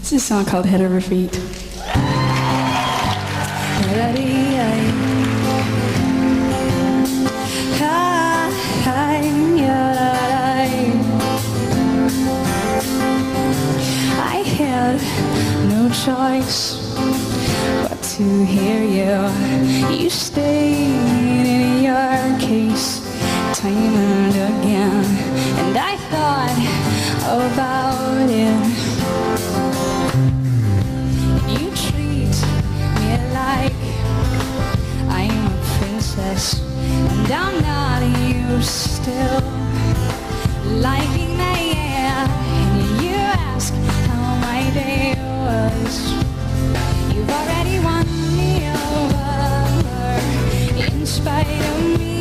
This is a song called Head Over Feet. I had no choice but to hear you. You stayed in your case time and again, and I thought about it. You treat me like I'm a princess, and I'm not. You still liking my hair, and you ask how my day was. You've already won me over in spite of me,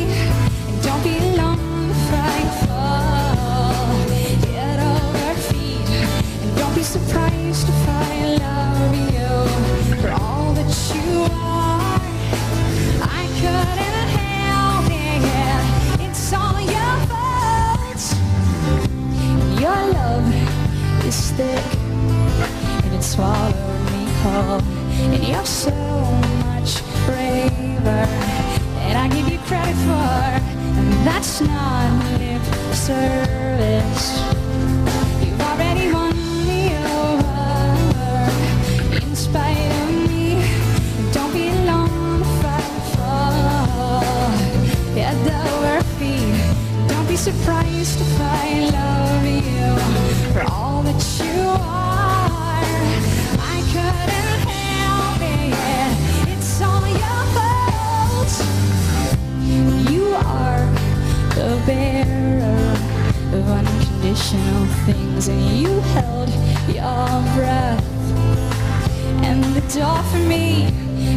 and don't be long if I fall. Head over feet, and don't be surprised if I love you for all that you are. I couldn't help it, it's all your fault. Your love is thick, and it swallowed me whole. And you're so much braver than I give you credit for, and that's not lip service. You've already won me over in spite of me, and don't be alone if I fall. Head over feet, don't be surprised if I love you for all that you are. I couldn't help it, it's all your fault. You are the bearer of unconditional things, and you held your breath and the door for me,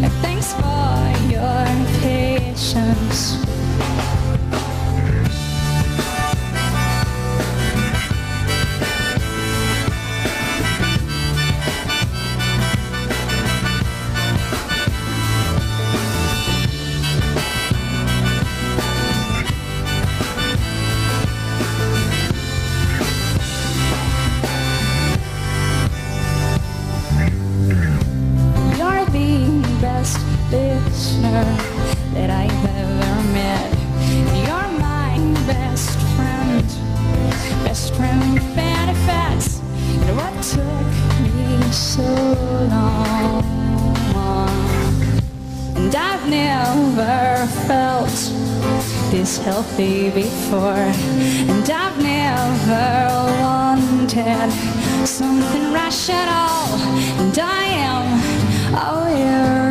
and thanks for your patience. Best listener that I've ever met. You're my best friend with benefits. And what took me so long? And I've never felt this healthy before, and I've never wanted something rational, and I am aware